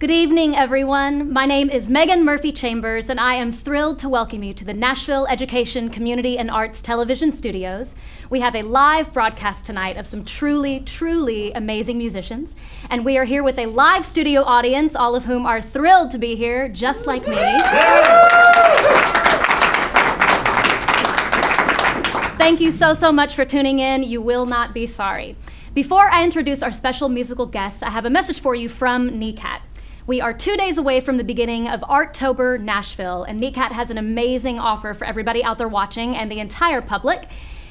Good evening, everyone. My name is Megan Murphy Chambers, and I am thrilled to welcome you to the Nashville Education, Community, and Arts Television Studios. We have a live broadcast tonight of some truly, truly amazing musicians, and we are here with a live studio audience, all of whom are thrilled to be here, just like me. Thank you so much for tuning in. You will not be sorry. Before I introduce our special musical guests, I have a message for you from NECAT. We are 2 days away from the beginning of Arttober Nashville, and NECAT has an amazing offer for everybody out there watching and the entire public.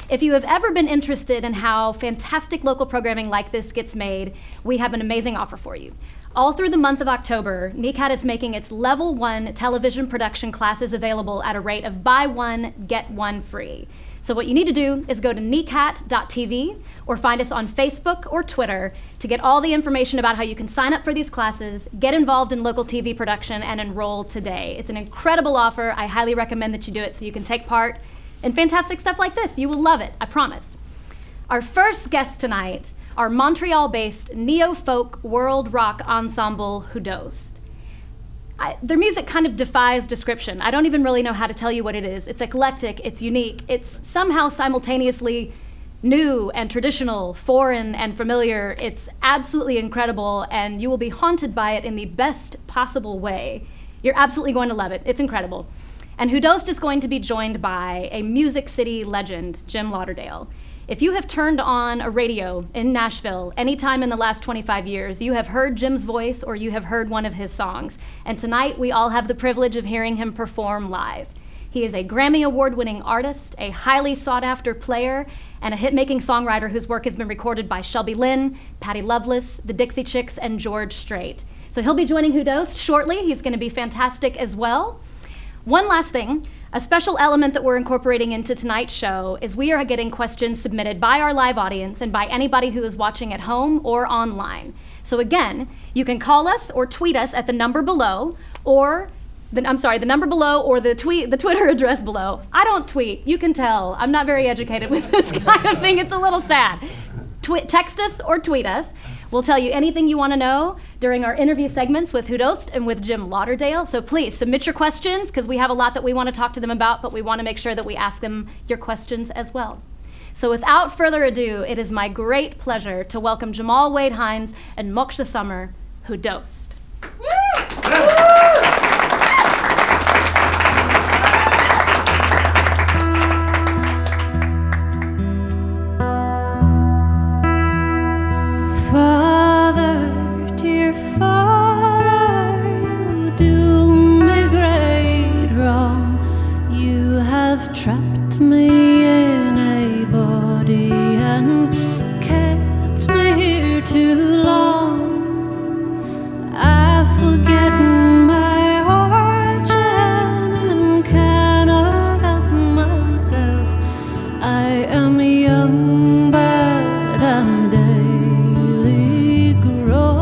If you have ever been interested in how fantastic local programming like this gets made, we have an amazing offer for you. All through the month of October, NECAT is making its Level 1 television production classes available at a rate of buy one, get one free. So what you need to do is go to necat.tv or find us on Facebook or Twitter to get all the information about how you can sign up for these classes, get involved in local TV production, and enroll today. It's an incredible offer. I highly recommend that you do it so you can take part in fantastic stuff like this. You will love it, I promise. Our first guests tonight are Montreal-based neo-folk world rock ensemble HuDost. Their music kind of defies description. I don't even really know how to tell you what it is. It's eclectic, it's unique, it's somehow simultaneously new and traditional, foreign and familiar. It's absolutely incredible, and you will be haunted by it in the best possible way. You're absolutely going to love it. It's incredible. And HuDost is going to be joined by a Music City legend, Jim Lauderdale. If you have turned on a radio in Nashville anytime in the last 25 years, you have heard Jim's voice or you have heard one of his songs. And tonight we all have the privilege of hearing him perform live. He is a Grammy Award-winning artist, a highly sought-after player, and a hit-making songwriter whose work has been recorded by Shelby Lynne, Patty Loveless, the Dixie Chicks, and George Strait. So he'll be joining HuDost shortly. He's going to be fantastic as well. One last thing. A special element that we're incorporating into tonight's show is we are getting questions submitted by our live audience and by anybody who is watching at home or online. So again, you can call us or tweet us at the number below, or the number below or the Twitter address below. I don't tweet, you can tell. I'm not very educated with this kind of thing. It's a little sad. Text us or tweet us. We'll tell you anything you want to know during our interview segments with HuDost and with Jim Lauderdale. So please submit your questions, because we have a lot that we want to talk to them about, but we want to make sure that we ask them your questions as well. So without further ado, it is my great pleasure to welcome Jamal Wade Hines and Moksha Summer, HuDost. Trapped me in a body and kept me here too long. I forget my origin and cannot help myself. I am young, but I'm daily growing.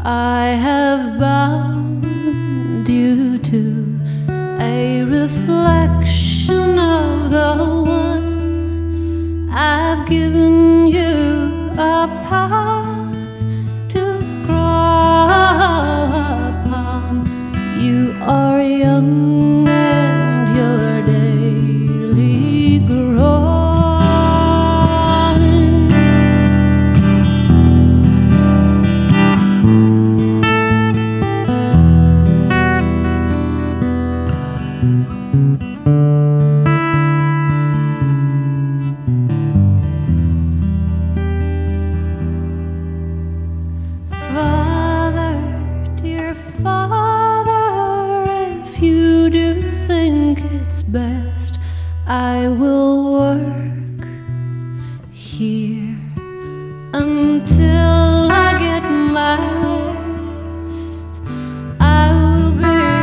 I have bound you to a reflection of the one. I've given you a path to crawl upon. You are young and you're daily growing. Best I will work here until I get my rest. I will be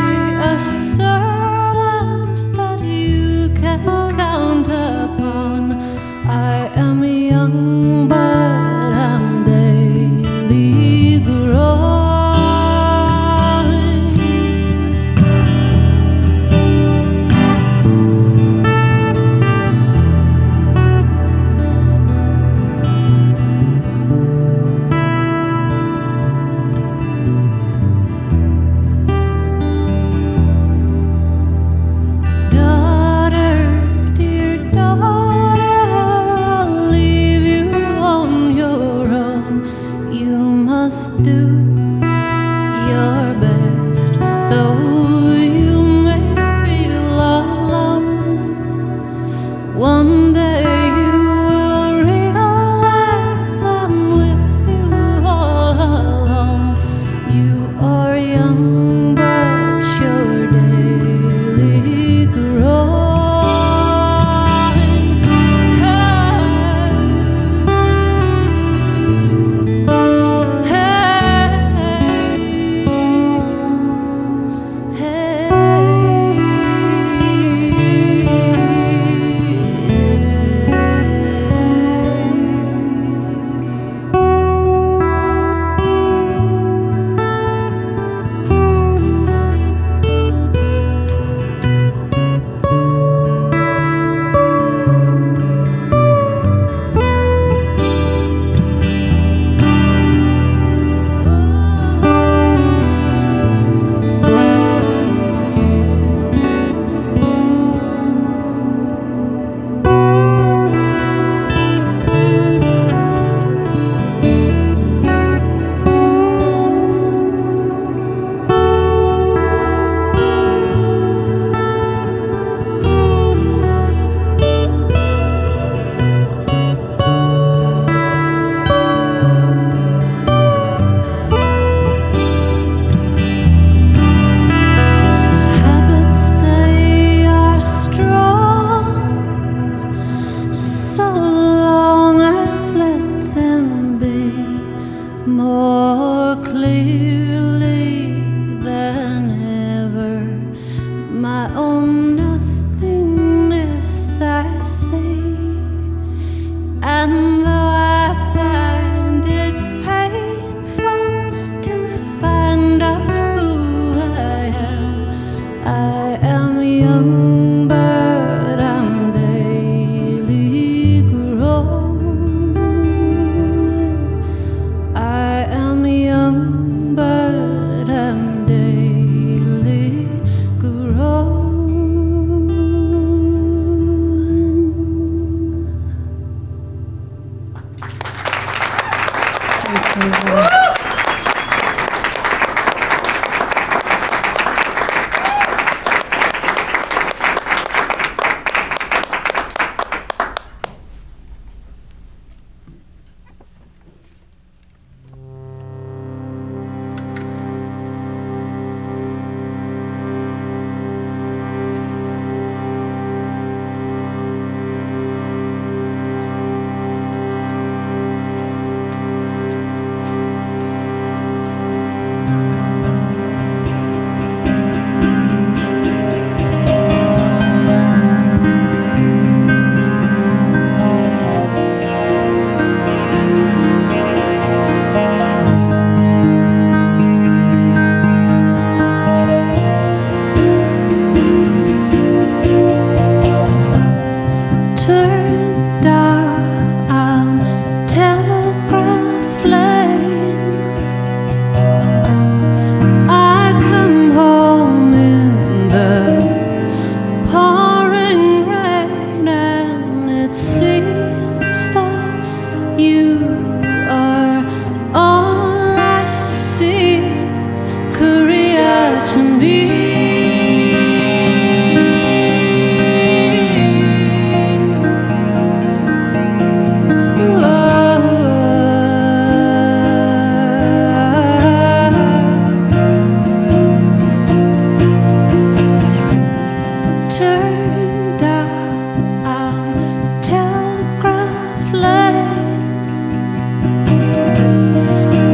Turned down telegraph line.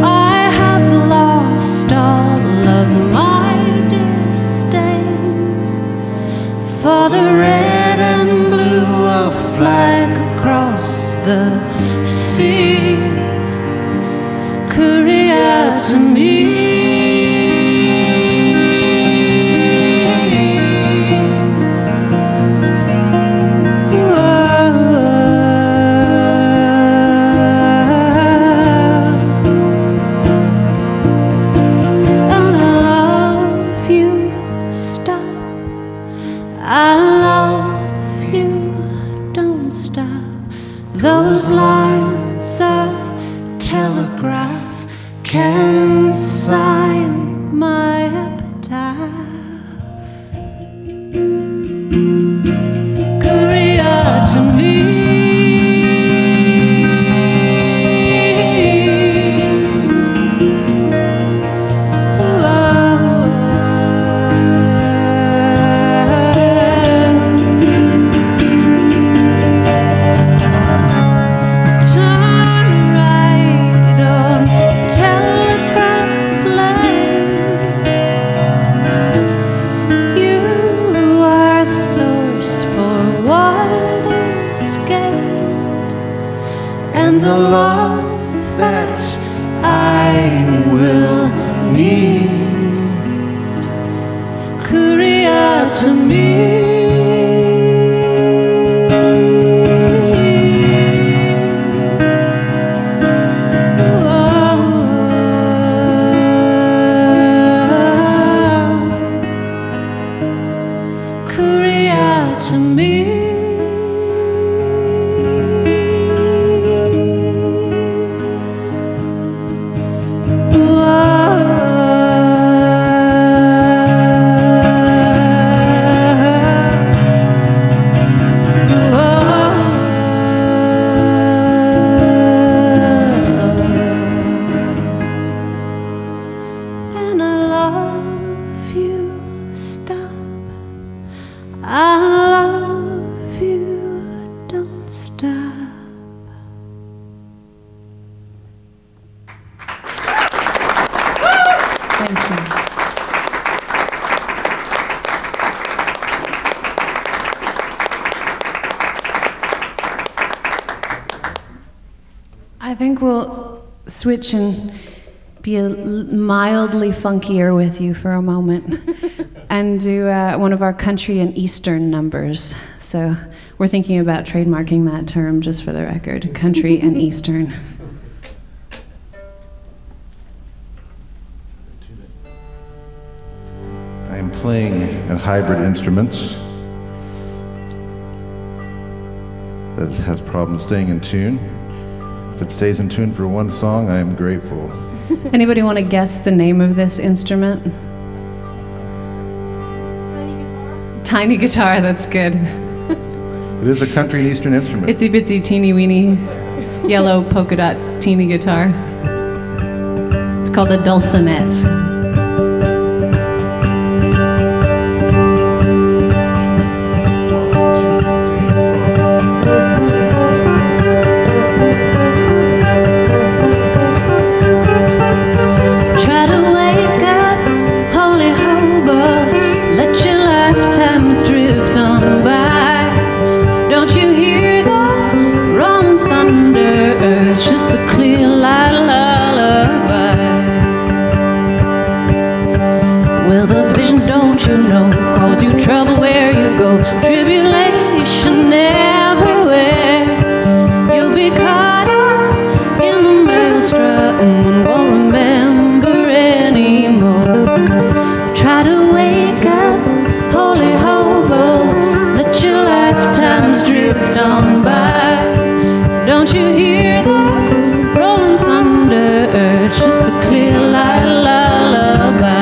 I have lost all of my disdain for the red and blue of flag across the sea. Korea to me. I love you, don't stop. Those lines of telegraph can sign my epitaph. Korea to me. And the love that I will need, Korea to me. Korea to me. I love you, don't stop. Thank you. I think we'll switch and be mildly funkier with you for a moment. And do one of our country and eastern numbers. So we're thinking about trademarking that term, just for the record, country and eastern. I am playing a hybrid instruments that has problems staying in tune. If it stays in tune for one song, I am grateful. Anybody want to guess the name of this instrument? Tiny guitar, that's good. It is a country and eastern instrument. Itsy bitsy teeny weeny yellow polka dot teeny guitar. It's called a dulcinet. Drift on by. Don't you hear the rolling thunder? It's just the clear light lullaby. Well, those visions, don't you know, cause you trouble where you go. Tribulation everywhere. You'll be caught up in the maelstrom and won't remember anymore. Try to wake up, holy hobo, let your lifetimes drift on by. Don't you hear the rolling thunder? It's just the clear light lullaby.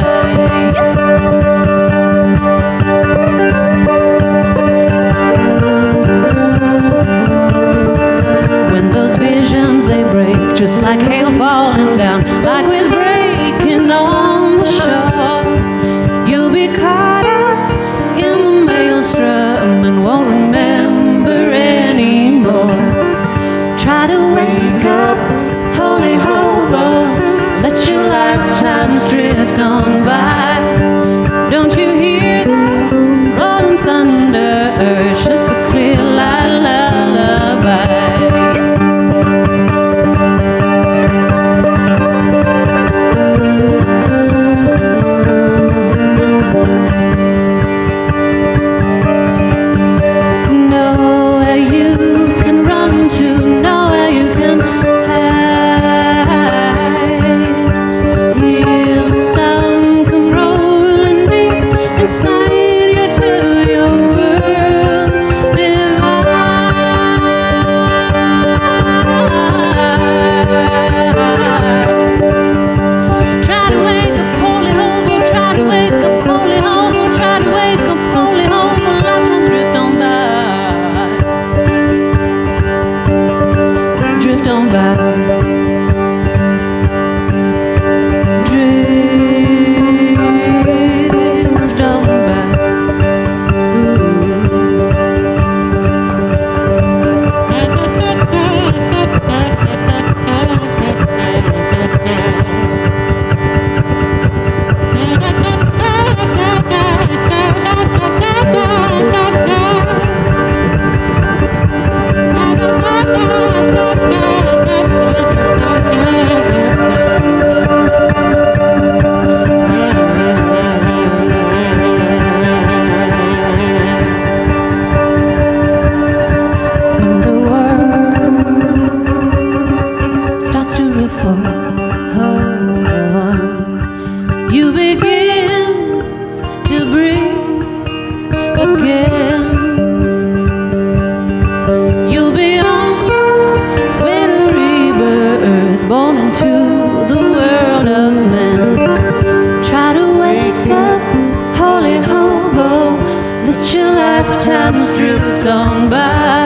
gone by.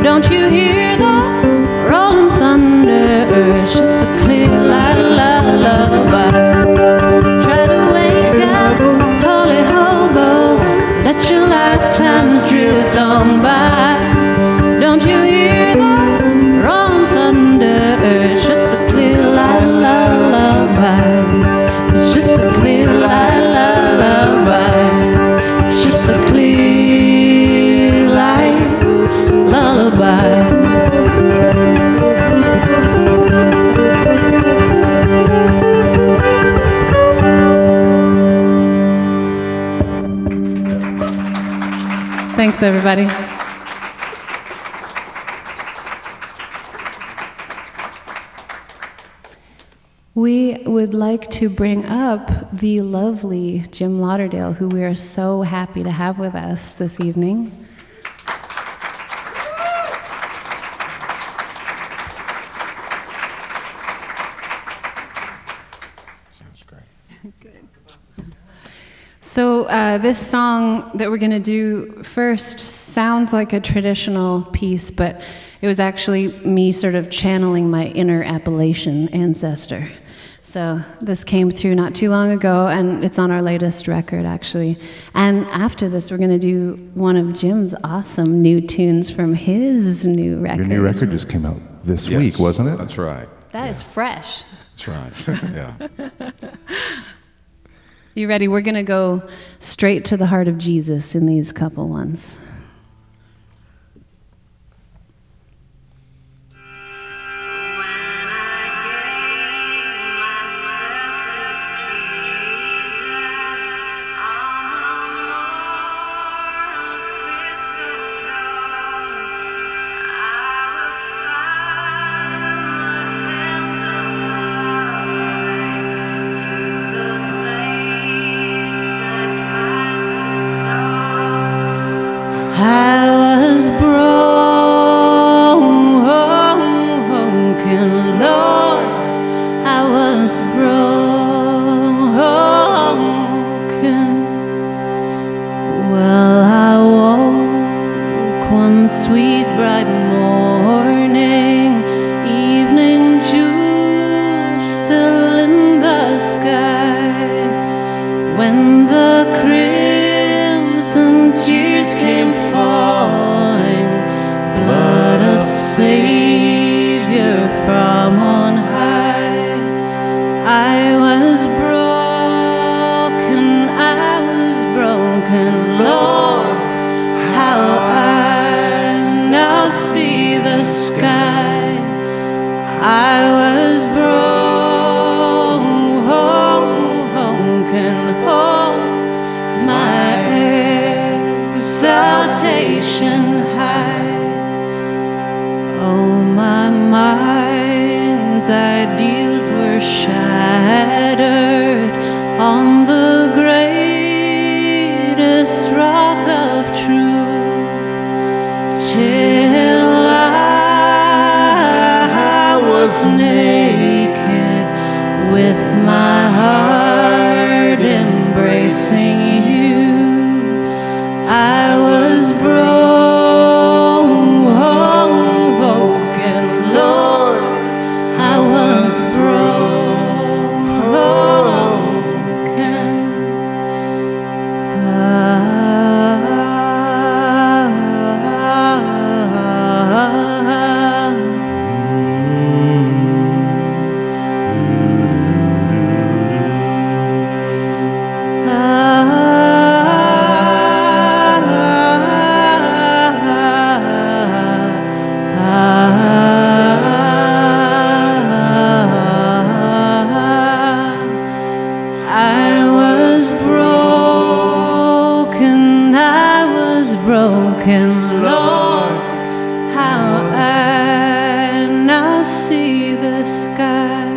Don't you hear the rolling thunder? It's just the clear lullaby. Try to wake up, holy hobo, let your lifetimes drift on by. Don't you hear the rolling thunder? It's just the clear lullaby. It's just the clear lullaby. It's just the clear light lullaby. Thanks, everybody. We would like to bring up the lovely Jim Lauderdale, who we are so happy to have with us this evening. Sounds great. So this song that we're going to do first sounds like a traditional piece, but it was actually me sort of channeling my inner Appalachian ancestor. So this came through not too long ago, and it's on our latest record, actually. And after this, we're going to do one of Jim's awesome new tunes from his new record. Your new record just came out this week, wasn't it? That's right. That is fresh. That's right. Yeah. You ready? We're going to go straight to the heart of Jesus in these couple ones. I was broken, Lord, I was broken. Well, I woke one sweet bright morning, evening dew still in the sky, when the crimson tears came falling, blood of Savior from on high. I was broken, Lord, how I now see the sky. I was broken, oh, my exaltation high. Oh, my mind's ideals were shattered on the greatest rock of truth, till I was naked with my heart embracing you. I was broken, Lord, I was broken. Broken, Lord, how I now see the sky,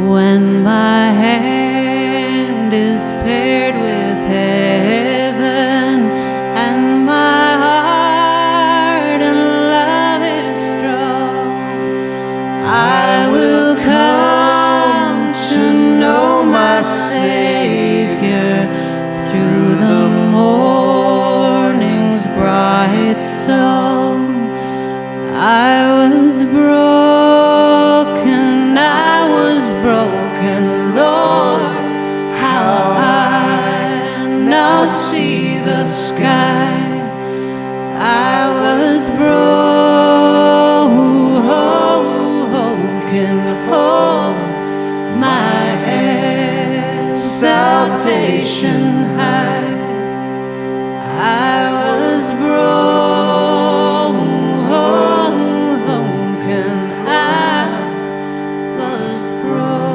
when my hand is paired with heaven, and my heart and love is strong. I will come to know my Savior through the morning's bright salvation high. I was broken, I was broken.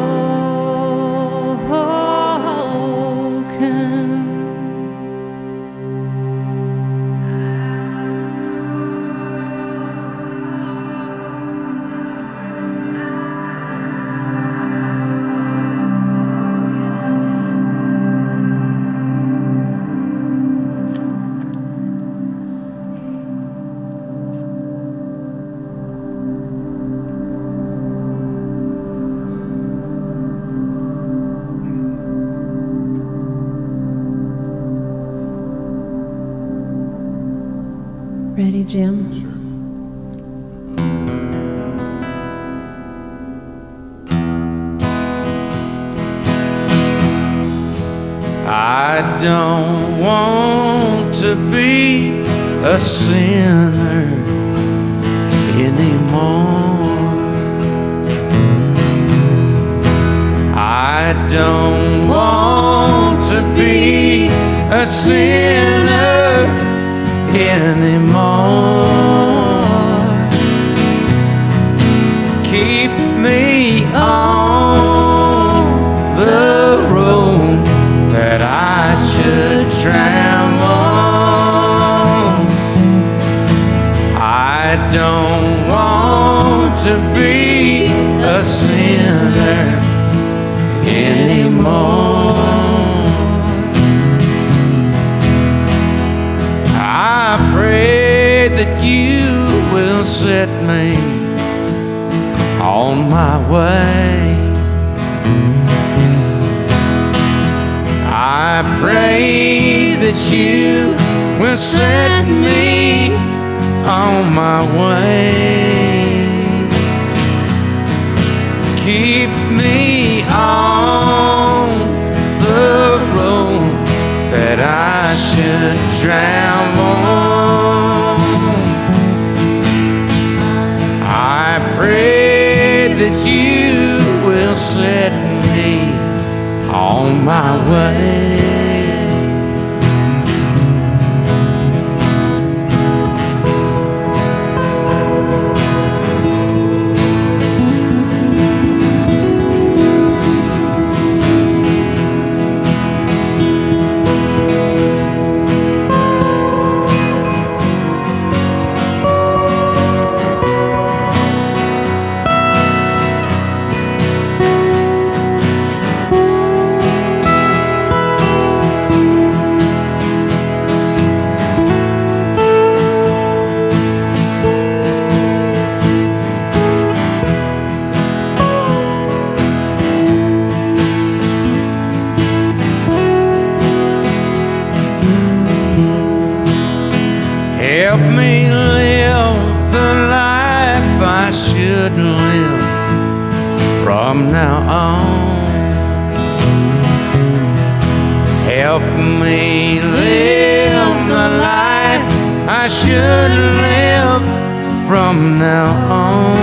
Ready, Jim? I don't want to be a sinner anymore. I don't want to be a sinner anymore. Keep me on the road that I should travel. I don't want to be a sinner anymore. I pray that you will set me on my way. I pray that you will set me on my way. Keep me on the road that I should travel. I pray that you will set me on my way. Help me live the life I should live from now on. Help me live the life I should live from now on.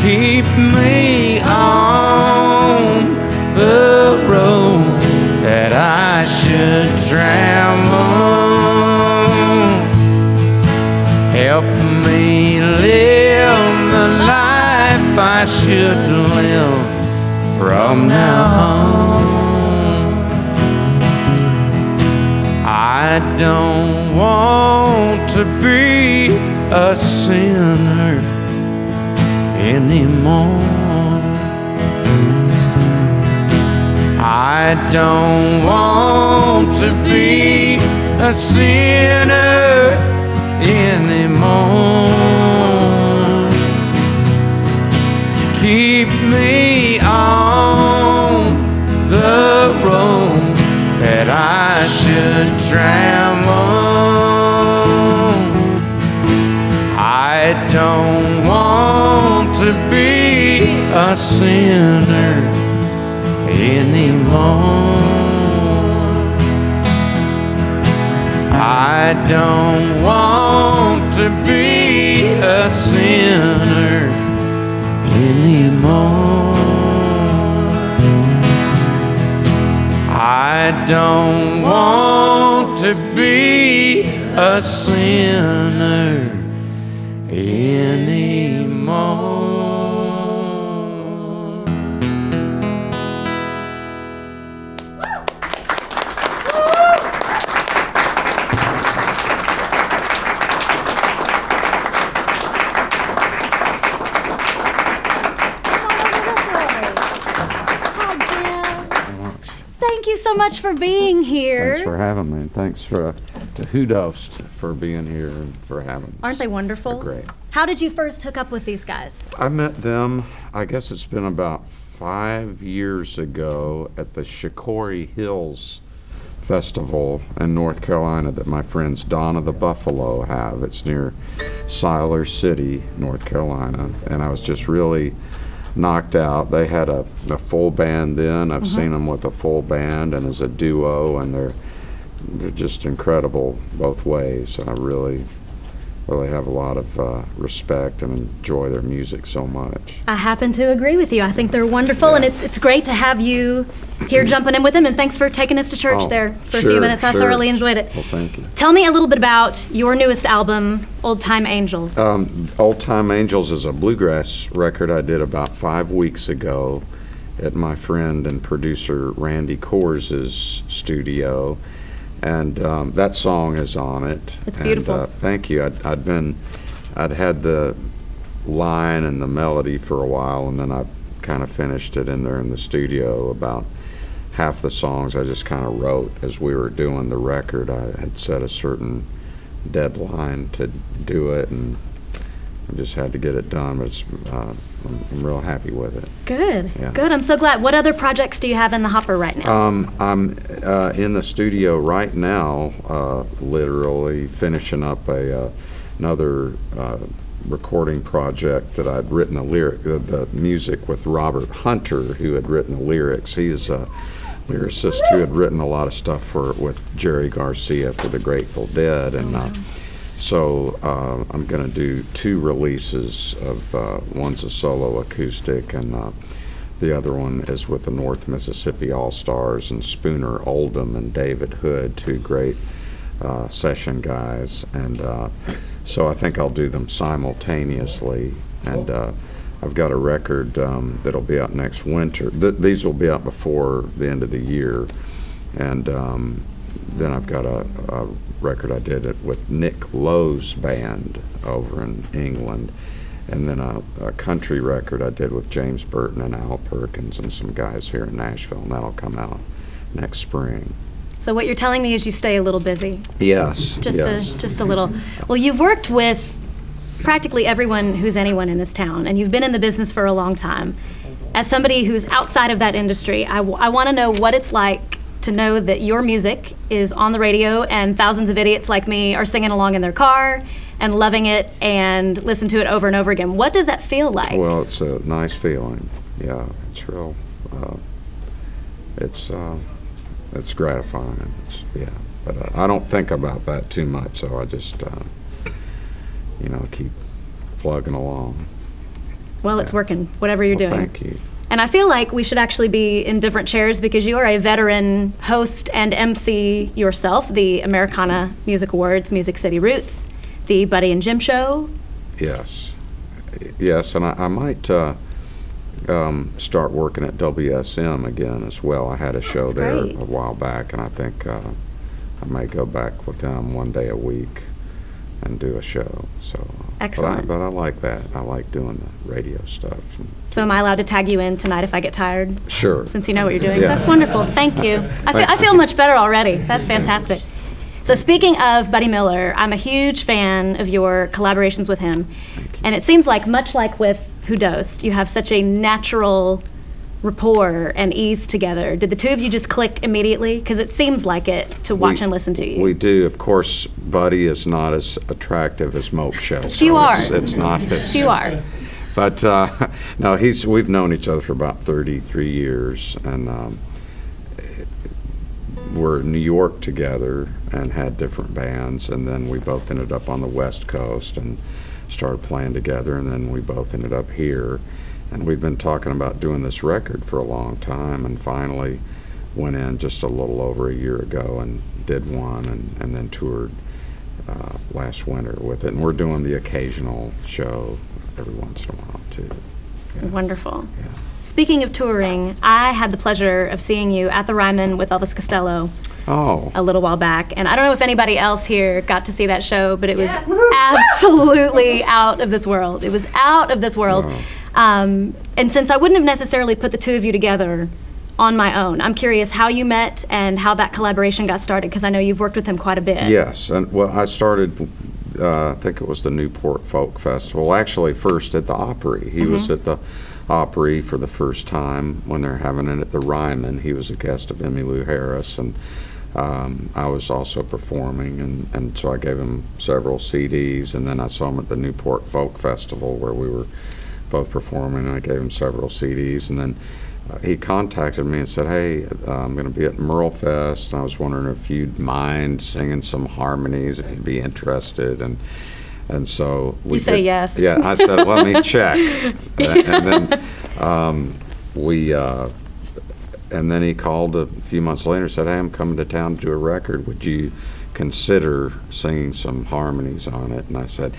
Keep me on the road that I should travel. Help me live the life I should live from now on. I don't want to be a sinner anymore. I don't want to be a sinner anymore. Keep me on the road that I should travel. I don't want to be a sinner anymore. I don't want to be a sinner anymore. I don't want to be a sinner anymore. Thank you so much for being here. Thanks for having me. And thanks to HuDost for being here and for having us. Aren't they wonderful? They're great. How did you first hook up with these guys? I met them, I guess it's been about 5 years ago at the Shikori Hills Festival in North Carolina that my friends Donna the Buffalo have. It's near Siler City, North Carolina. And I was just really knocked out. They had a full band then. I've seen them with a full band and as a duo, and they're just incredible both ways. And I really have a lot of respect and enjoy their music so much. I happen to agree with you. I think they're wonderful, and it's great to have you here jumping in with them, and thanks for taking us to church there for a few minutes. I thoroughly enjoyed it. Well, thank you. Tell me a little bit about your newest album, Old Time Angels. Old Time Angels is a bluegrass record I did about 5 weeks ago at my friend and producer Randy Coors' studio. And that song is on it. It's beautiful. And, thank you. I'd had the line and the melody for a while, and then I kind of finished it in there in the studio. About half the songs I just kind of wrote as we were doing the record. I had set a certain deadline to do it, and I just had to get it done. But it's, I'm real happy with it. Good, Yeah. good. I'm so glad. What other projects do you have in the hopper right now? I'm in the studio right now, literally finishing up another recording project that I'd written the music with Robert Hunter, who had written the lyrics. He's a lyricist who had written a lot of stuff with Jerry Garcia for the Grateful Dead, and so I'm going to do 2 releases of one's a solo acoustic, and the other one is with the North Mississippi All-Stars and Spooner Oldham and David Hood, 2 great session guys, and so I think I'll do them simultaneously. And I've got a record that'll be out next winter. These will be out before the end of the year, and then I've got a record I did it with Nick Lowe's band over in England, and then a country record I did with James Burton and Al Perkins and some guys here in Nashville, and that'll come out next spring. So what you're telling me is you stay a little busy. Yes. Just a little. Well, you've worked with practically everyone who's anyone in this town, and you've been in the business for a long time. As somebody who's outside of that industry, I want to know what it's like to know that your music is on the radio and thousands of idiots like me are singing along in their car and loving it and listen to it over and over again. What does that feel like? Well, it's a nice feeling. Yeah, it's real. It's gratifying. But I don't think about that too much, so I just, keep plugging along. Well, it's working, whatever you're doing. Thank you. And I feel like we should actually be in different chairs because you are a veteran host and MC yourself, the Americana Music Awards, Music City Roots, the Buddy and Jim Show. Yes, and I might start working at WSM again as well. I had a show That's there great. a while back, and I think I may go back with them one day a week and do a show. So, Excellent. But I like that. I like doing the radio stuff. So am I allowed to tag you in tonight if I get tired? Sure. Since you know what you're doing. Yeah. That's wonderful. Thank you. I feel much better already. That's fantastic. So speaking of Buddy Miller, I'm a huge fan of your collaborations with him. And it seems like, much like with HuDost, you have such a natural rapport and ease together. Did the two of you just click immediately? Because it seems like it to watch and listen to you. We do. Of course, Buddy is not as attractive as Moke Shell. Few are. It's not as... Few are. But no, we've known each other for about 33 years, and we're in New York together and had different bands, and then we both ended up on the West Coast and started playing together, and then we both ended up here. And we've been talking about doing this record for a long time, and finally went in just a little over a year ago and did one, and then toured last winter with it. And we're doing the occasional show every once in a while too. Yeah. Wonderful. Yeah. Speaking of touring, I had the pleasure of seeing you at the Ryman with Elvis Costello a little while back. And I don't know if anybody else here got to see that show, but it was absolutely out of this world. It was out of this world. Wow. And since I wouldn't have necessarily put the two of you together on my own, I'm curious how you met and how that collaboration got started, because I know you've worked with him quite a bit. Yes, and well, I started, I think it was the Newport Folk Festival, actually first at the Opry. He was at the Opry for the first time when they're having it at the Ryman. He was a guest of Emmylou Harris, and I was also performing, and so I gave him several CDs, and then I saw him at the Newport Folk Festival where we were both performing, and I gave him several CDs, and then he contacted me and said, hey, I'm going to be at Merle Fest, and I was wondering if you'd mind singing some harmonies, if you'd be interested, and so we say yes. Yeah, I said, let me check, and then he called a few months later and said, hey, I'm coming to town to do a record. Would you consider singing some harmonies on it? And I said,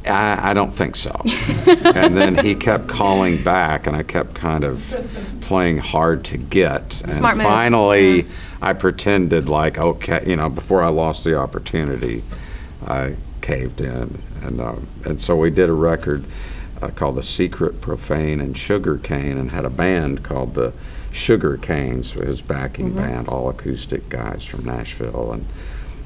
I don't think so. And then he kept calling back, and I kept kind of playing hard to get. And Smart move. Finally, I pretended like, okay, before I lost the opportunity, I caved in. And so we did a record called The Secret, Profane, and Sugar Cane, and had a band called the Sugar Canes, his backing band, all acoustic guys from Nashville,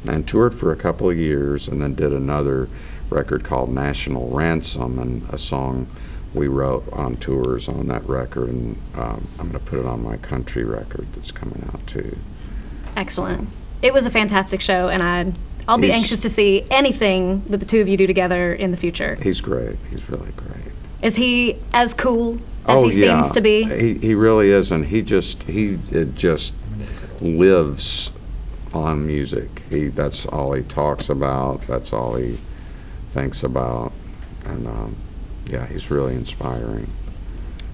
and toured for a couple of years, and then did another record called National Ransom, and a song we wrote on tours on that record, and I'm going to put it on my country record that's coming out too. Excellent. It was a fantastic show, and I'll be anxious to see anything that the two of you do together in the future. He's great. He's really great. Is he as cool as he seems to be? He really is, and he just lives on music. That's all he talks about. That's all he thinks about, and he's really inspiring.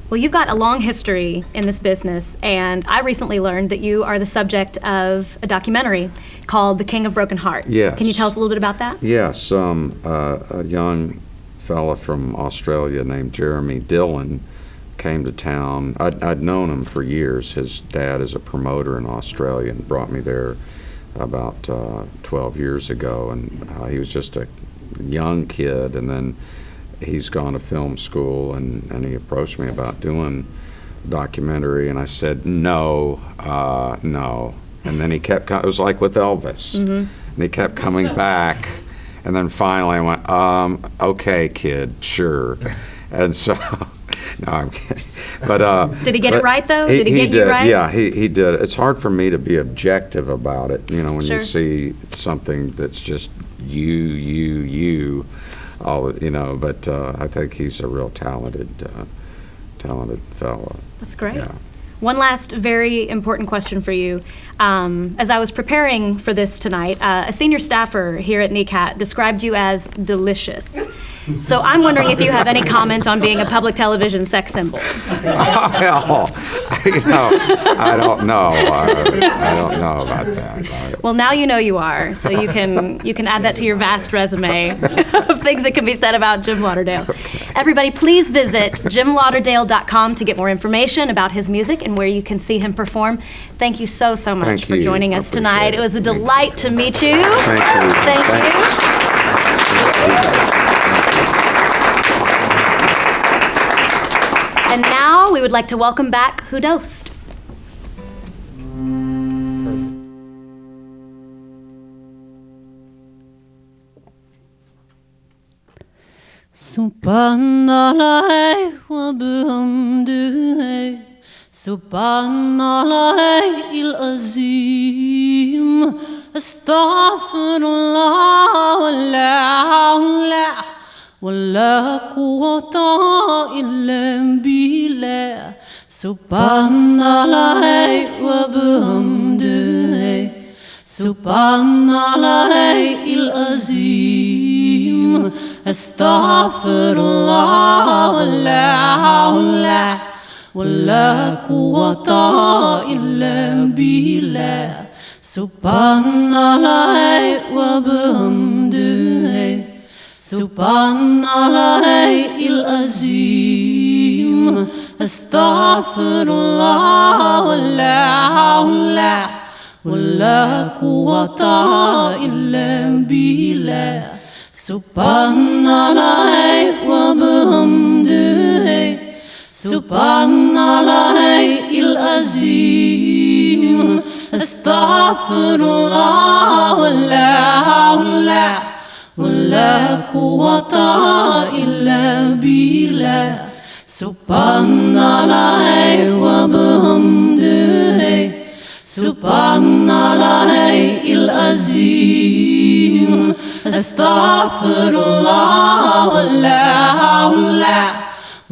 Well, you've got a long history in this business, and I recently learned that you are the subject of a documentary called The King of Broken Hearts. Yes. Can you tell us a little bit about that? Yes, a young fella from Australia named Jeremy Dillon came to town. I'd known him for years. His dad is a promoter in Australia and brought me there about 12 years ago, and he was just a young kid, and then he's gone to film school, and he approached me about doing a documentary, and I said no, and then he kept it was like with Elvis, and he kept coming back, and then finally I went, okay kid, sure. And so no, I'm kidding. But did he get it right though? Did he get you right? Yeah, he did. It's hard for me to be objective about it, when Sure. you see something that's just you, all but I think he's a real talented fella. That's great. Yeah. One last very important question for you. As I was preparing for this tonight, a senior staffer here at NECAT described you as delicious. So I'm wondering if you have any comment on being a public television sex symbol. Well, I don't know. I don't know about that. Well, now you know you are, so you can add that to your vast resume of things that can be said about Jim Lauderdale. Everybody, please visit jimlauderdale.com to get more information about his music and where you can see him perform. Thank you so much Thank for you. joining I us tonight. appreciate It was a it. delight to meet you. Thank you. Thank you. And now we would like to welcome back HuDost. Subhanallah wa bihamdihi Subhanallahil azim Astaghfirullah wa la hawla wa la quwwata illa billah Subhanallah wa bihamdihi Subhanallahil azim Astaghfirullah wa la hawla wa la quwwata illa bila Subhanallah wa bihamdihi Subhanallahil azim Astaghfirullah wa la hawla wa la quwwata illa billah Subhanallah wa bihamdihi Subhanallahil azim Astaghfirullah wa la hawla wa la quwwata illa billah Subhanallah wa bihamdihi Subhanallahil azim Astaghfirullah wa la hawla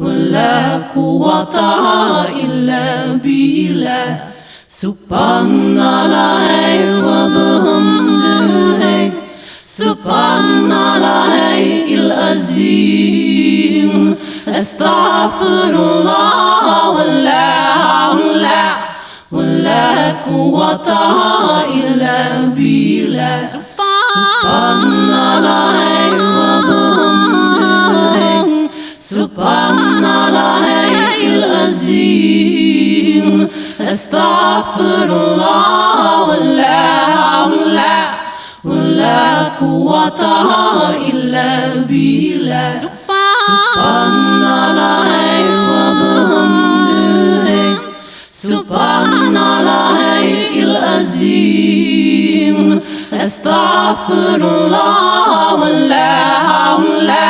wa la quwwata illa billah Subhanallah wa bihamdihi Subhanallahil azim Astaghfirullah wa la hawla wa la quwwata illa billah Subhanallah wa bihamdihi Subhanallahil azim Astaghfirullah wa la hawla wa la quwwata illa billah Subhanallah wa bihamdihi Subhanallahil azim Astaghfirullah wa la hawla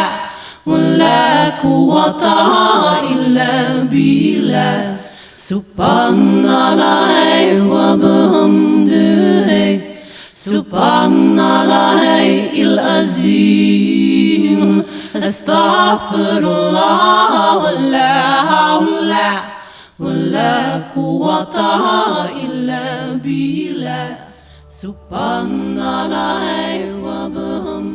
wa la quwwata illa billah Subhanallah wa bihamdihi Subhanallahil azim Astaghfirullah wa la hawla wa la quwwata illa billah Subhanallah wa bihamdihi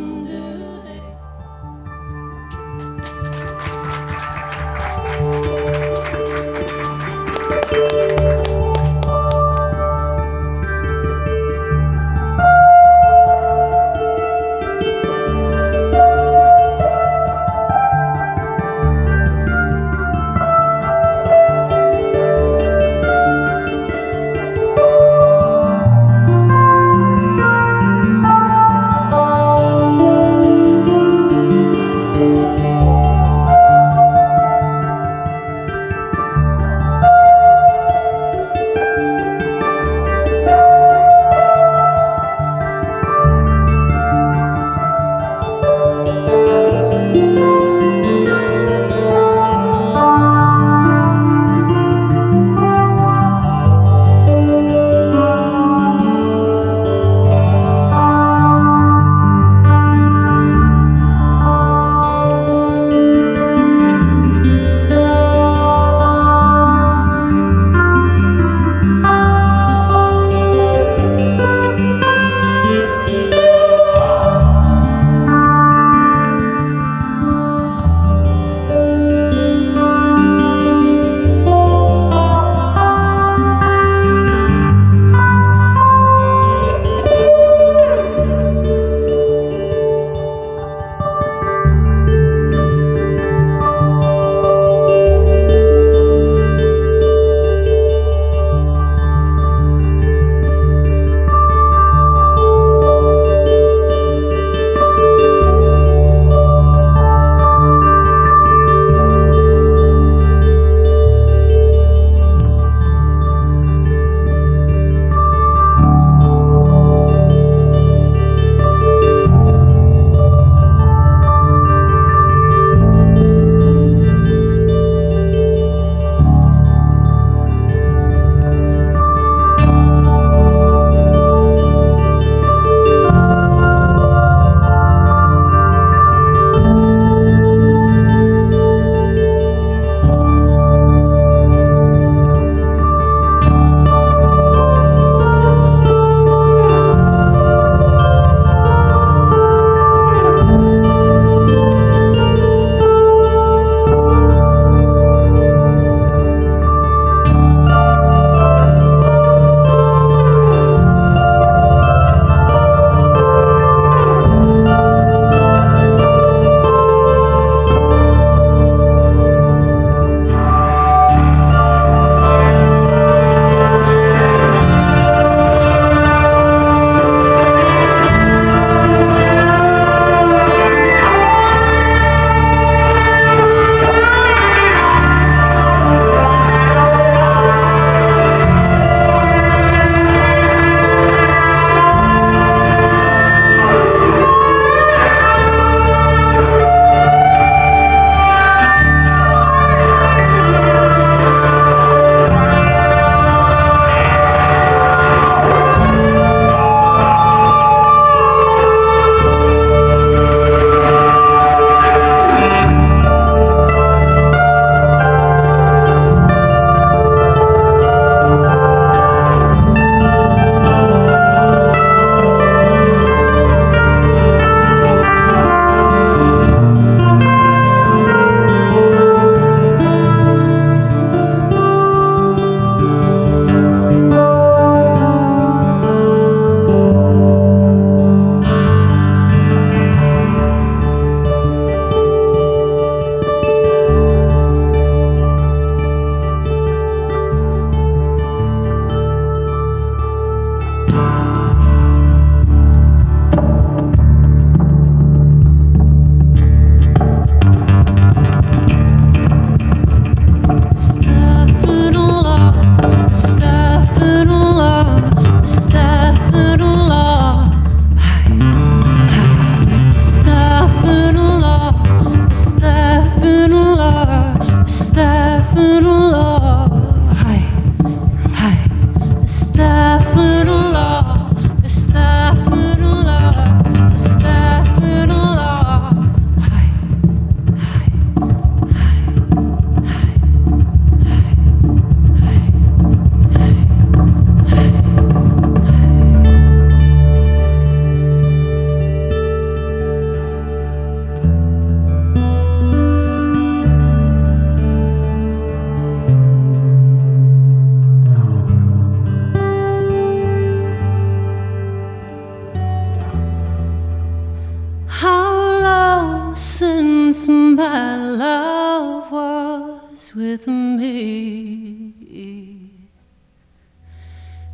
since my love was with me,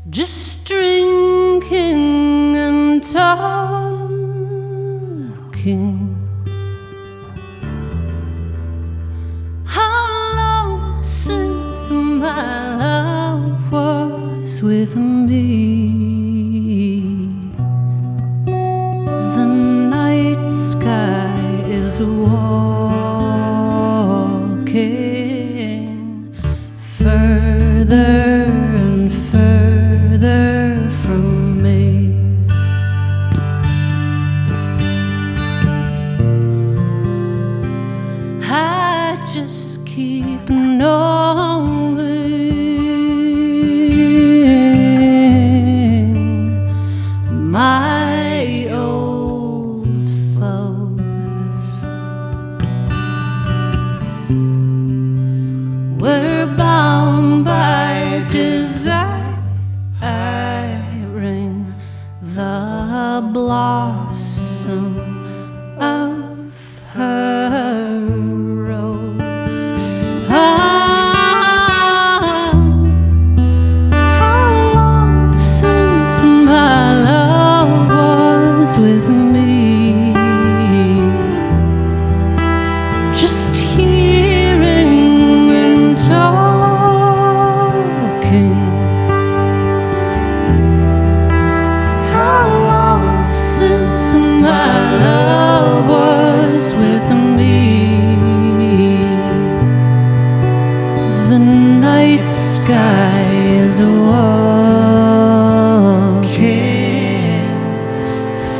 just drinking and talking. How long since my love was with me? The night sky is walking further and further from me. I just keep knowing my old foes were bound by desiring the blossom of her rose. How long since my love was with me? Just hearing and talking. How long since my love was with me? The night sky is walking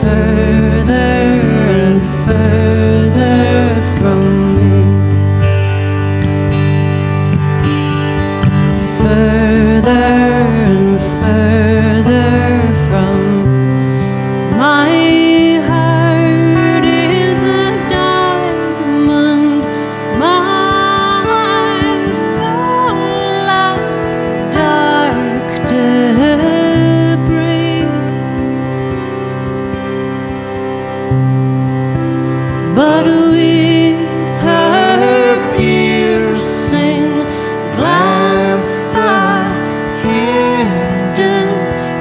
further and further from me. Further and further from my heart is a diamond, mine fall like dark debris. But with her piercing glance, the hidden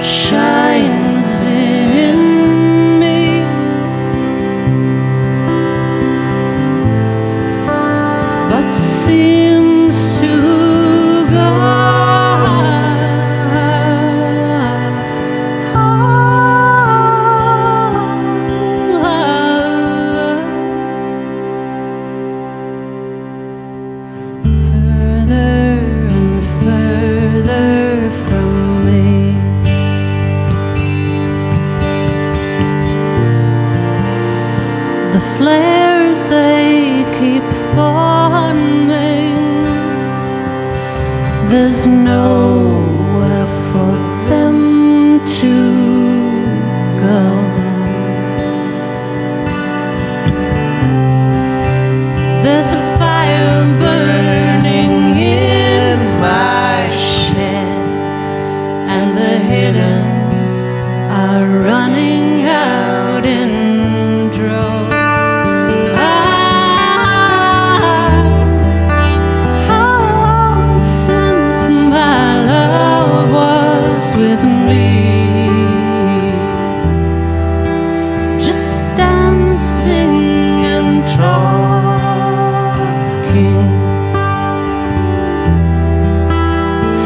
shines in me. But seems to further and further from me. The flares they keep forming, there's nowhere for them to go. There's a fire burning in my shed, and the hidden are running out in droves. How long since my love was with me? Just dancing and talking.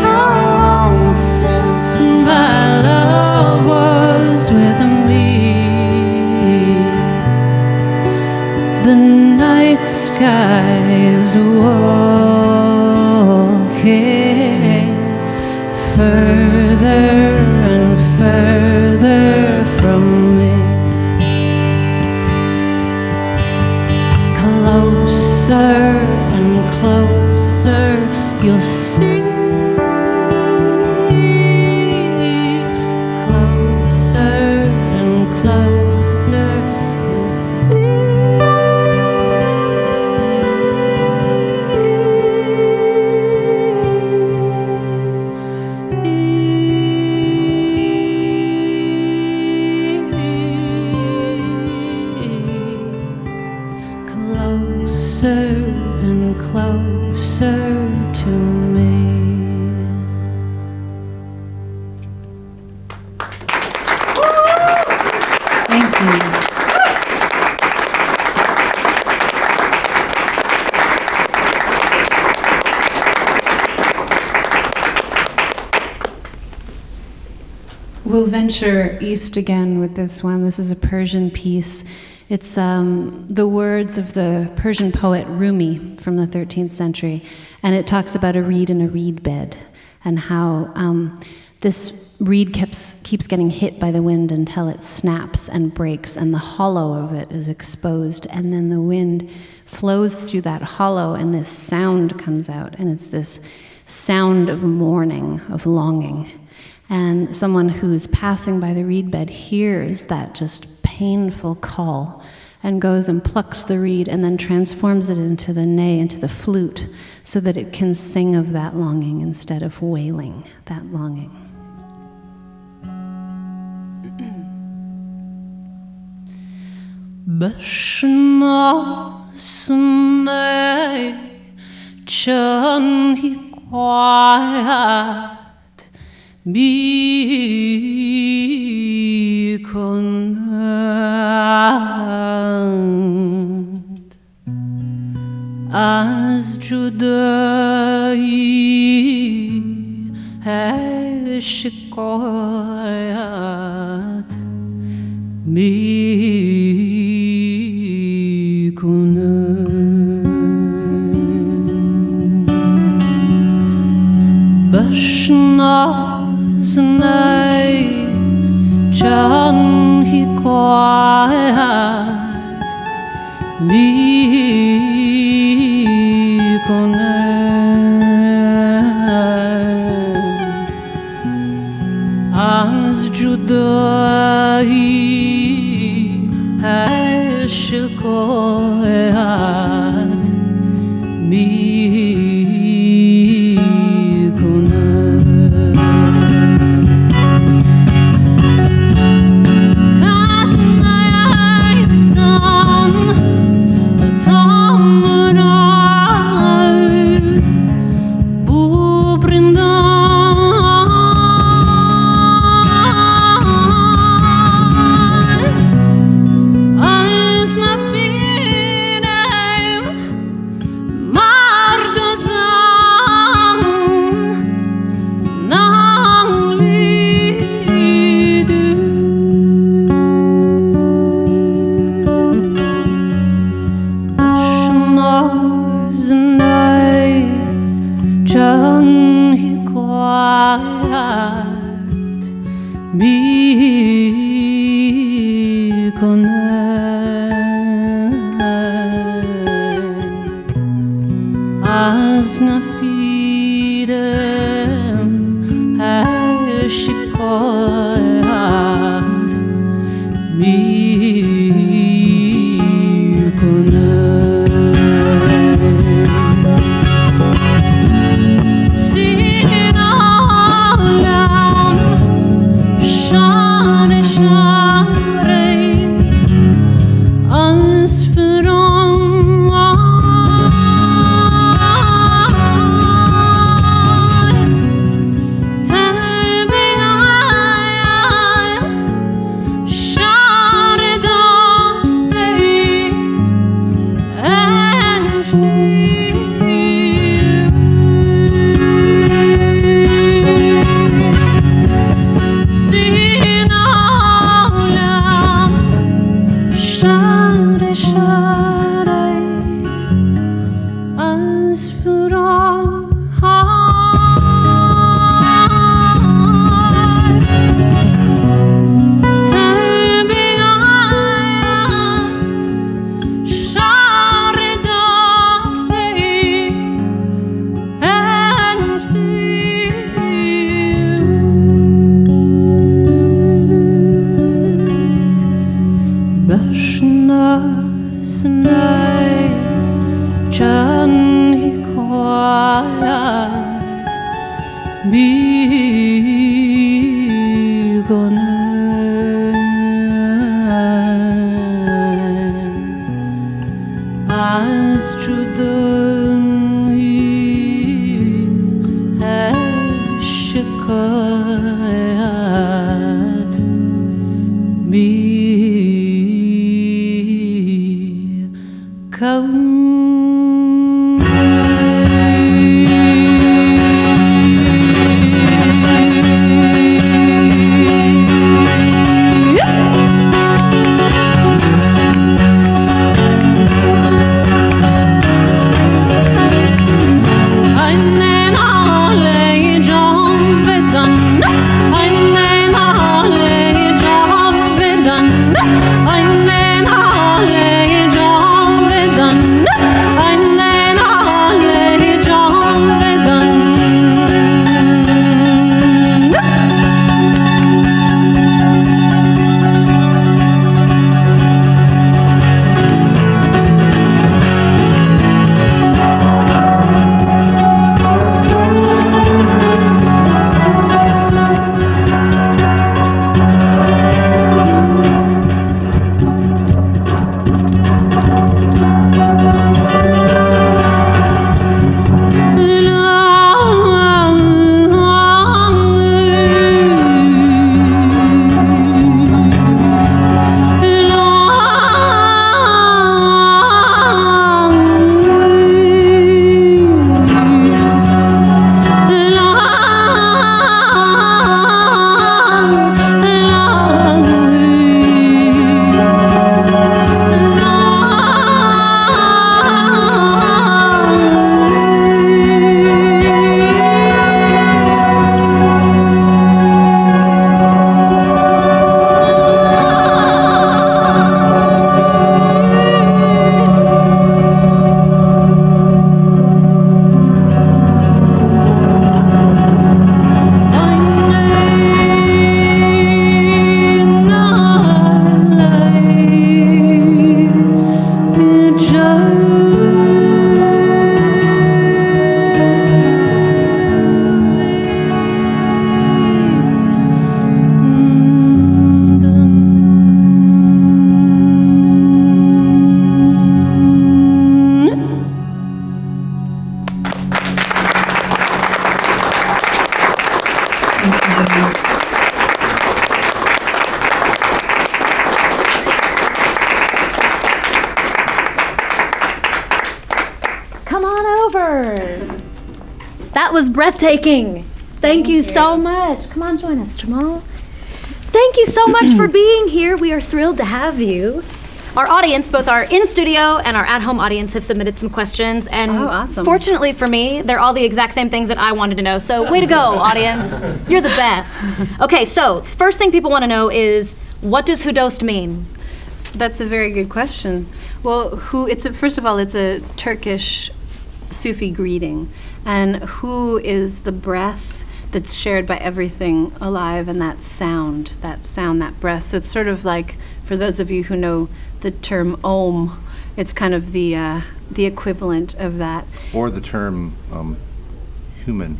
How long since my love was with me? you'll see. Closer and closer closer and closer to me. Thank you. We'll venture east again with this one. This is a Persian piece. It's the words of the Persian poet Rumi from the 13th century, and it talks about a reed in a reed bed, and how this reed keeps getting hit by the wind until it snaps and breaks, and the hollow of it is exposed, and then the wind flows through that hollow, and this sound comes out, and it's this sound of mourning, of longing. And someone who's passing by the reed bed hears that just painful call and goes and plucks the reed and then transforms it into the ney, into the flute, so that it can sing of that longing instead of wailing that longing. بشناسن ای چون حکایت می‌کنند از جدایی شکایت می‌کنند بشناسن ای چون حکایت می‌کنند از جدایی شکایت از نفیرم شکایت می‌کنند سینه‌ام شان شهری از فرامای As to the shikayat me come. Come on over. That was breathtaking. Thank you so much. Come on, join us, Jamal. Thank you so much for being here. We are thrilled to have you. Our audience, both our in-studio and our at-home audience, have submitted some questions, and awesome. Fortunately for me, they're all the exact same things that I wanted to know. So way to go, audience. You're the best. Okay, so first thing people want to know is, what does HuDost mean? That's a very good question. Well, first of all, it's a Turkish Sufi greeting, and Hu is the breath that's shared by everything alive, and that sound, that breath. So it's sort of like, for those of you who know the term Om, it's kind of the equivalent of that. Or the term human.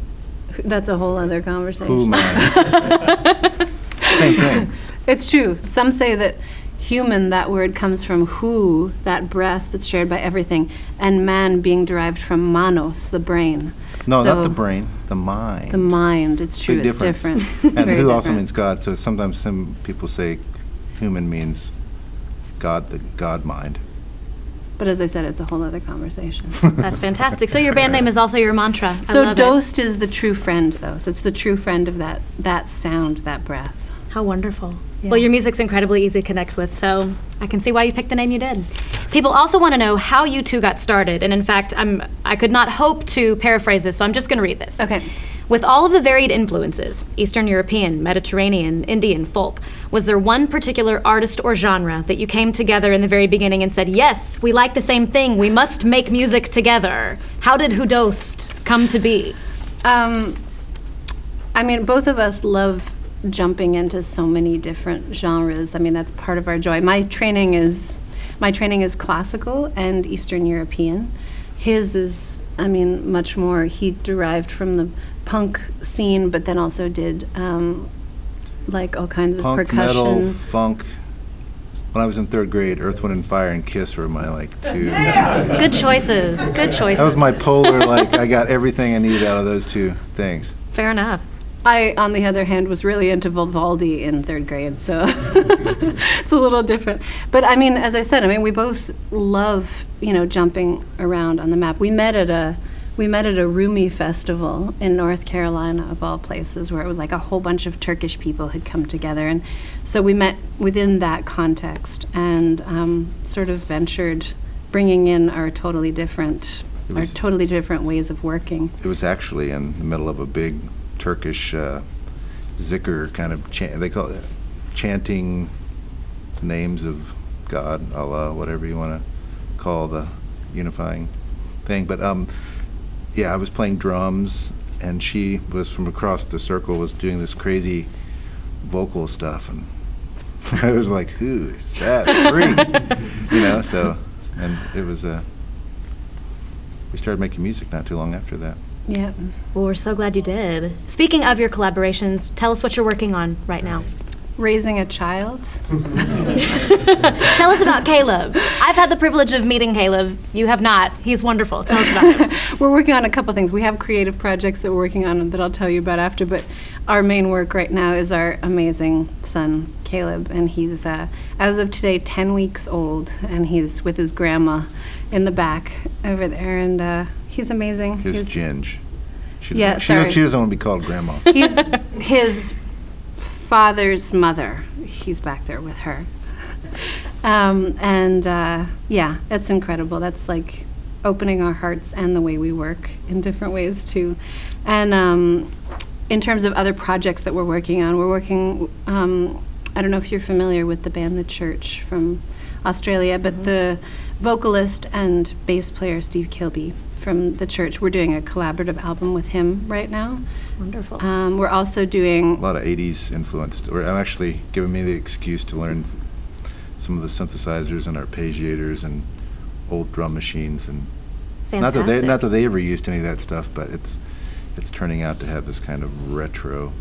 That's a whole other conversation. Human. Same thing. It's true. Some say that human, that word comes from hu, that breath that's shared by everything, and man being derived from manos, the brain. No, So not the brain, the mind. The mind, it's true, Big it's difference. different. It's And very who also different. means God, so sometimes some people say human means God, the God mind. But as I said, it's a whole other conversation. That's fantastic. So your band name is also your mantra. I So love it. dost is the true friend, though. So it's the true friend of that sound, that breath. How wonderful. Yeah. Well, your music's incredibly easy to connect with, so I can see why you picked the name you did. People also want to know how you two got started, and in fact, I could not hope to paraphrase this, so I'm just going to read this. Okay. With all of the varied influences, Eastern European, Mediterranean, Indian, folk, was there one particular artist or genre that you came together in the very beginning and said, yes, we like the same thing, we must make music together? How did HuDost come to be? I mean, both of us love jumping into so many different genres. I mean, that's part of our joy. My training is classical and Eastern European. His is, I mean, much more. He derived from the punk scene, but then also did like all kinds of Punk, percussion. metal, funk. When I was in 3rd grade, Earth, Wind & Fire and Kiss were my like 2. Good choices. Good choices. That was my polar, like I got everything I needed out of those 2 things. Fair enough. I, on the other hand, was really into Vivaldi in 3rd grade, so it's a little different. But I mean, as I said, I mean, we both love, jumping around on the map. We met at a Rumi festival in North Carolina, of all places, where it was like a whole bunch of Turkish people had come together, and so we met within that context and sort of ventured, bringing in our totally different ways of working. It was actually in the middle of a big Turkish zikr kind of they call it chanting names of God, Allah, whatever you want to call the unifying thing. But yeah, I was playing drums, and she was from across the circle, was doing this crazy vocal stuff, and I was like, "Who is that freak?" So, and it was we started making music not too long after that. Yeah. Well, we're so glad you did. Speaking of your collaborations, tell us what you're working on right now. Raising a child. Tell us about Caleb. I've had the privilege of meeting Caleb. You have not. He's wonderful. Tell us about him. We're working on a couple things. We have creative projects that we're working on that I'll tell you about after, but our main work right now is our amazing son, Caleb, and he's, as of today, 10 weeks old, and he's with his grandma in the back over there, and he's amazing. His Ginge. She doesn't want to be called grandma. He's his father's mother. He's back there with her. Yeah, that's incredible. That's like opening our hearts and the way we work in different ways too. And in terms of other projects that we're working on, I don't know if you're familiar with the band The Church from Australia, but the vocalist and bass player Steve Kilby from The Church, we're doing a collaborative album with him right now. Wonderful. We're also doing A lot of 80s influenced. I'm actually giving me the excuse to learn some of the synthesizers and arpeggiators and old drum machines, and Fantastic. not that they ever used any of that stuff, but it's turning out to have this kind of retro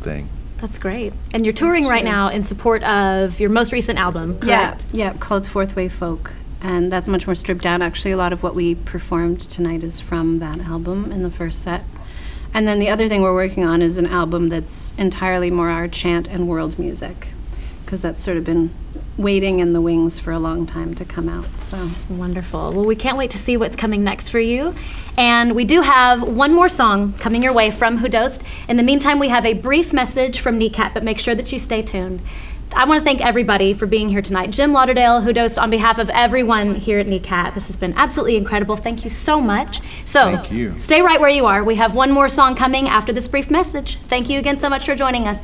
thing. That's great. And you're touring right now in support of your most recent album, correct? Yeah, called Fourth Way Folk. And that's much more stripped down. Actually, a lot of what we performed tonight is from that album in the first set. And then the other thing we're working on is an album that's entirely more our chant and world music, because that's sort of been waiting in the wings for a long time to come out. So Wonderful. Well, we can't wait to see what's coming next for you. And we do have one more song coming your way from HuDost. In the meantime, we have a brief message from NECAT, but make sure that you stay tuned. I want to thank everybody for being here tonight. Jim Lauderdale, HuDost, on behalf of everyone here at NECAT, this has been absolutely incredible. Thank you so much. So, Thank you. Stay right where you are. We have one more song coming after this brief message. Thank you again so much for joining us.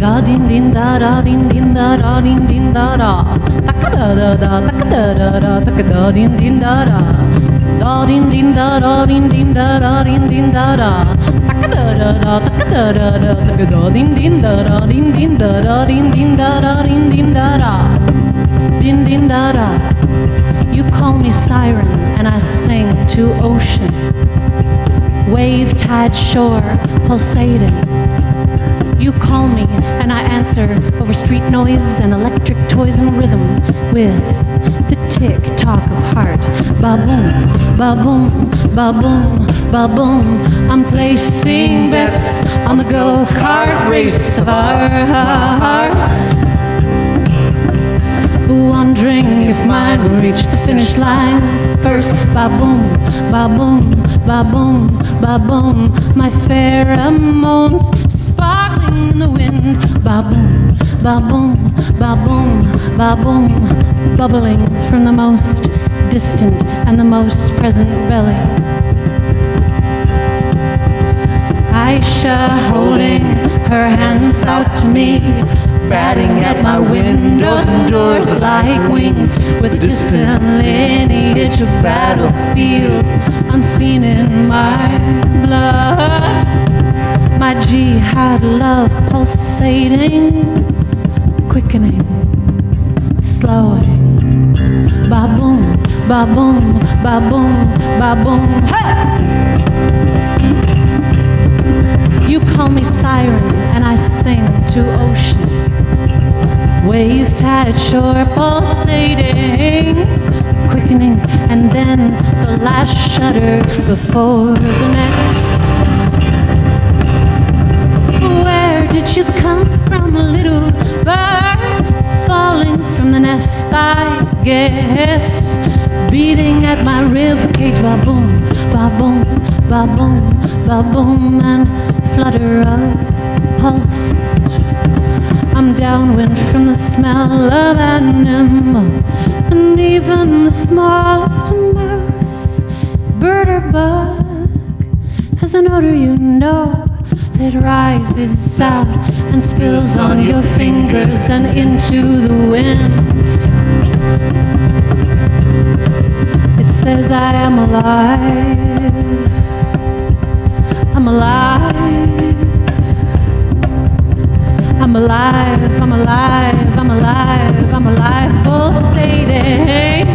Da din din da da din din da da din din da da. Taka da da da taka da da da taka da din din da da. da din din da da din din da da din din da da. Taka da da da taka da da da taka da din din da da din din da da din din da da din din da da. Din din da da. You call me siren and I sing to ocean. Wave tide shore pulsating. You call me and I answer over street noise and electric toys and rhythm with the tick-tock of heart. Ba-boom, ba-boom, ba-boom, ba-boom. I'm placing bets on the go-kart race of our hearts, wondering if mine will reach the finish line first. Ba-boom, ba-boom, ba-boom, ba-boom. My pheromones sparkling in the wind. Ba-boom, ba-boom, ba-boom, ba-boom. Bubbling from the most distant and the most present belly. Aisha holding her hands out to me, batting at my windows and doors like wings, with a distant lineage of battlefields unseen in my blood. My jihad love pulsating, quickening, slowing. Ba-boom, ba-boom, ba-boom, ba-boom. Hey! You call me siren and I sing to ocean. Wave tide shore pulsating, quickening, and then the last shudder before the next. Where did you come from, little bird? Falling from the nest, I guess. Beating at my rib cage, ba-boom, ba-boom, ba-boom, ba-boom, and flutter of pulse. I'm downwind from the smell of animal, and even the smallest and most bird or bug has an odor you know that rises out and spills on your fingers and into the wind. It says I am alive, I'm alive, I'm alive, I'm alive, I'm alive, I'm alive, pulsating,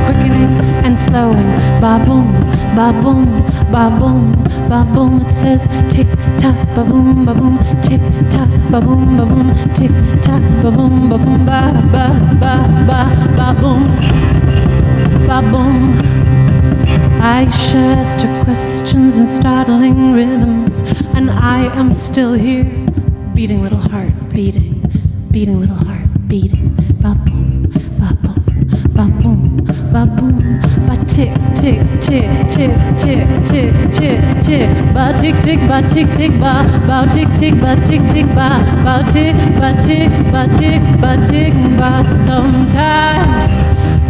quickening and slowing. Ba-boom, ba-boom, ba-boom, ba-boom. It says tick-tock, ba-boom, ba-boom, tick-tock, ba-boom, ba-boom, tick-tock, ba-boom, ba-boom, ba-ba-ba-ba-ba-boom, ba-boom. Aisha asked her questions in startling rhythms, and I am still here, beating little heart, beating, beating little heart, beating. Ba-boom, ba-boom, ba-boom, ba-boom, ba-tick, tick, tick, tick, tick, tick, tick, tick, ba-tick, tick, ba-tick, tick, ba-tick, tick, ba-tick, tick, ba-tick, ba-tick, ba-tick, ba-tick, ba. Sometimes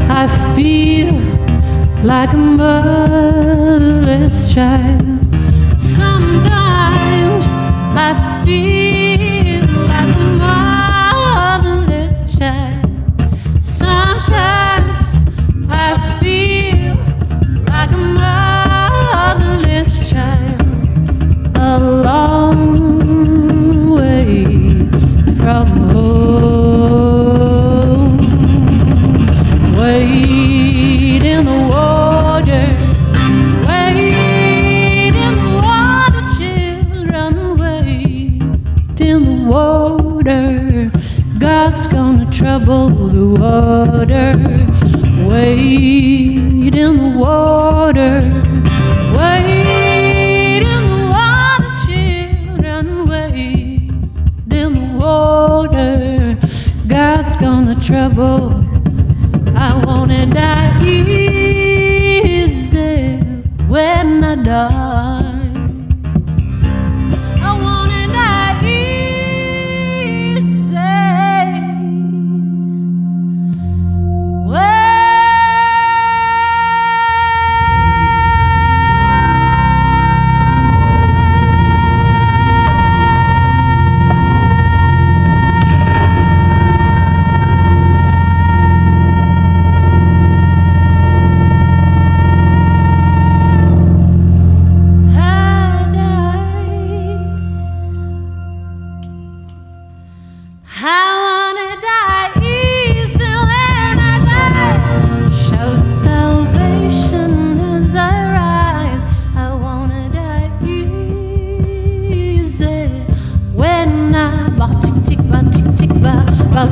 I feel like a motherless child. Sometimes I feel like a motherless child. Sometimes I feel like a motherless child. A long way from home. Wade in the water, wade in the water, children, wade in the water. God's gonna trouble the water. Wade in the water, wade in the water, children, wade in the water. God's gonna trouble. I wanna die easy when I die. I wanna die easy.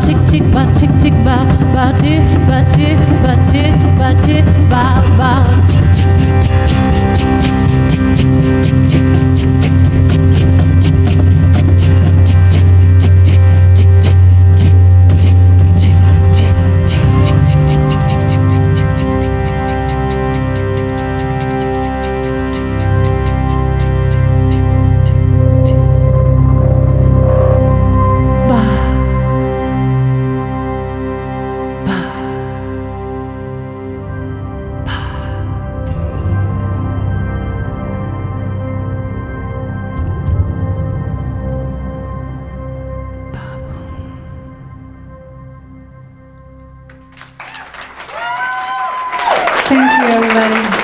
tick tick ba tick tick ba ba tick ba tick ba tick ba tick ba ba tick tick tick tick tick tick tick tick Thank you, everybody.